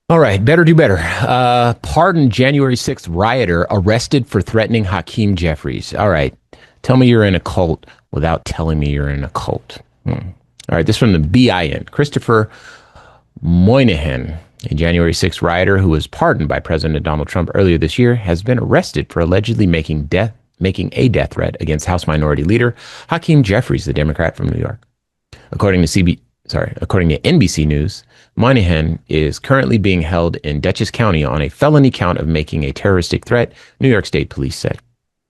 All right, better do better. Pardoned January 6th rioter arrested for threatening Hakeem Jeffries. All right, tell me you're in a cult without telling me you're in a cult. All right, this from the BIN. Christopher Moynihan, a January 6th rioter who was pardoned by President Donald Trump earlier this year, has been arrested for allegedly making a death threat against House Minority Leader Hakeem Jeffries, the Democrat from New York. According to NBC News, Moynihan is currently being held in Dutchess County on a felony count of making a terroristic threat, New York State Police said.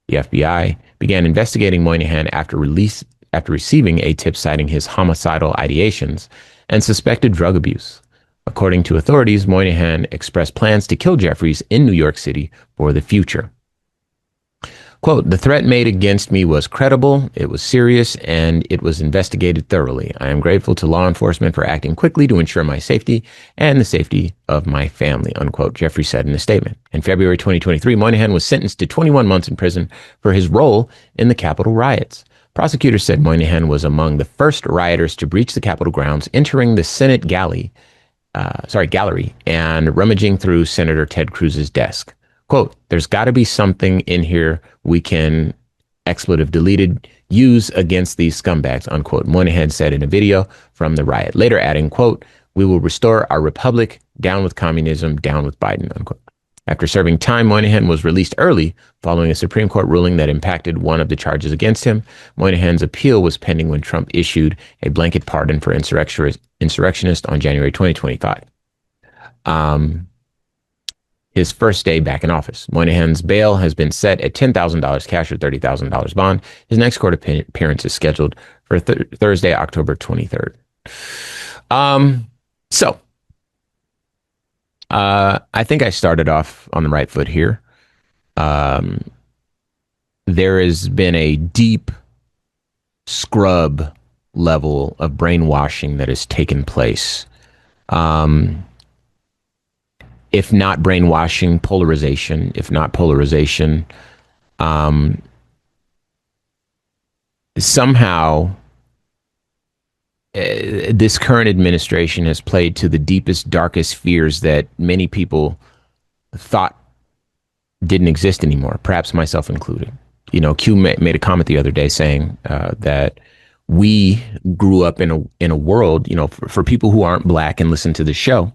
The FBI began investigating Moynihan after receiving a tip citing his homicidal ideations and suspected drug abuse. According to authorities, Moynihan expressed plans to kill Jeffries in New York City for the future. Quote, the threat made against me was credible, it was serious, and it was investigated thoroughly. I am grateful to law enforcement for acting quickly to ensure my safety and the safety of my family, unquote, Jeffrey said in a statement. In February 2023, Moynihan was sentenced to 21 months in prison for his role in the Capitol riots. Prosecutors said Moynihan was among the first rioters to breach the Capitol grounds, entering the Senate gallery and rummaging through Senator Ted Cruz's desk. Quote, there's got to be something in here we can, expletive deleted, use against these scumbags, unquote, Moynihan said in a video from the riot, later adding, quote, we will restore our republic, down with communism, down with Biden, unquote. After serving time, Moynihan was released early following a Supreme Court ruling that impacted one of the charges against him. Moynihan's appeal was pending when Trump issued a blanket pardon for insurrectionists on January 2025. His first day back in office. Moynihan's bail has been set at $10,000 cash or $30,000 bond. His next court appearance is scheduled for Thursday, October 23rd. So I think I started off on the right foot here. There has been a deep scrub level of brainwashing that has taken place. If not brainwashing, polarization. If not polarization, somehow this current administration has played to the deepest, darkest fears that many people thought didn't exist anymore, perhaps myself included. You know, Q made a comment the other day saying that we grew up in a world, you know, for people who aren't black and listen to the show,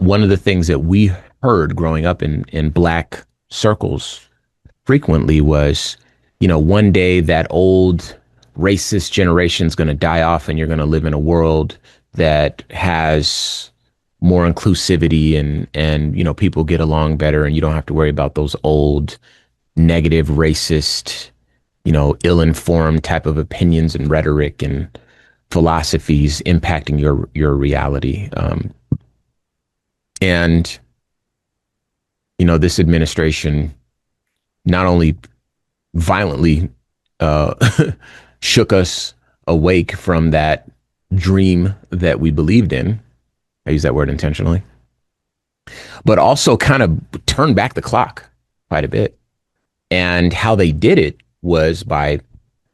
one of the things that we heard growing up in black circles frequently was, you know, one day that old racist generation is going to die off and you're going to live in a world that has more inclusivity and, you know, people get along better and you don't have to worry about those old negative racist, you know, ill-informed type of opinions and rhetoric and philosophies impacting your reality. And, you know, this administration not only violently shook us awake from that dream that we believed in. I use that word intentionally, but also kind of turned back the clock quite a bit. And how they did it was by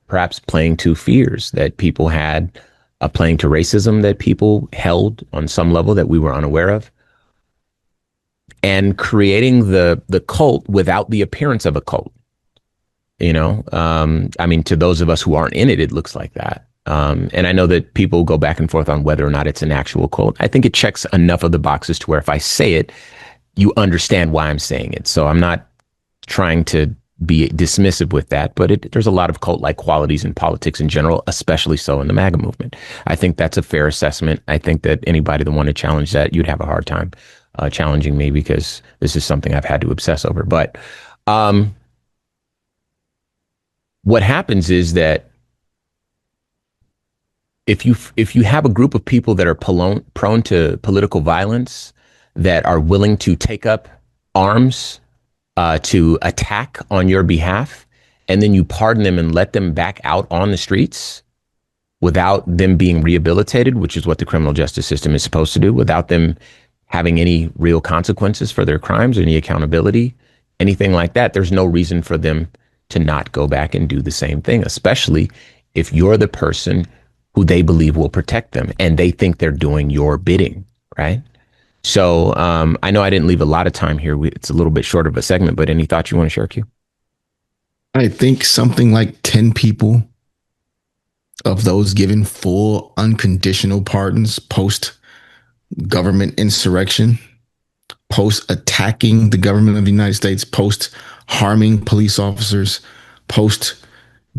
perhaps playing to fears that people had, playing to racism that people held on some level that we were unaware of, and creating the cult without the appearance of a cult. You know, I mean, to those of us who aren't in it, it looks like that. And I know that people go back and forth on whether or not it's an actual cult. I think it checks enough of the boxes to where if I say it, you understand why I'm saying it. So I'm not trying to be dismissive with that, but there's a lot of cult-like qualities in politics in general, especially so in the MAGA movement. I think that's a fair assessment. I think that anybody that wanted to challenge that, you'd have a hard time challenging me because this is something I've had to obsess over. But what happens is that if you have a group of people that are prone to political violence, that are willing to take up arms to attack on your behalf, and then you pardon them and let them back out on the streets without them being rehabilitated, which is what the criminal justice system is supposed to do, without them having any real consequences for their crimes or any accountability, anything like that, there's no reason for them to not go back and do the same thing, especially if you're the person who they believe will protect them and they think they're doing your bidding, right? So I know I didn't leave a lot of time here. It's a little bit short of a segment, but any thoughts you want to share, Q? I think something like 10 people of those given full unconditional pardons post government insurrection, post attacking the government of the United States, post harming police officers, post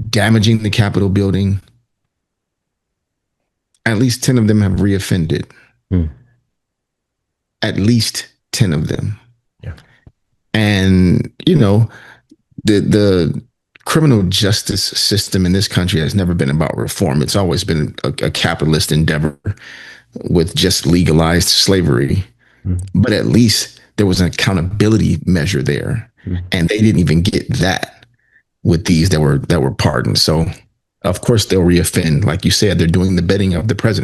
damaging the Capitol building. At least 10 of them have reoffended. Hmm. At least 10 of them. Yeah. And, the criminal justice system in this country has never been about reform. It's always been a capitalist endeavor with just legalized slavery. Hmm. But at least there was an accountability measure there. Hmm. And they didn't even get that with these that were pardoned. So of course they'll reoffend. Like you said, they're doing the bidding of the president.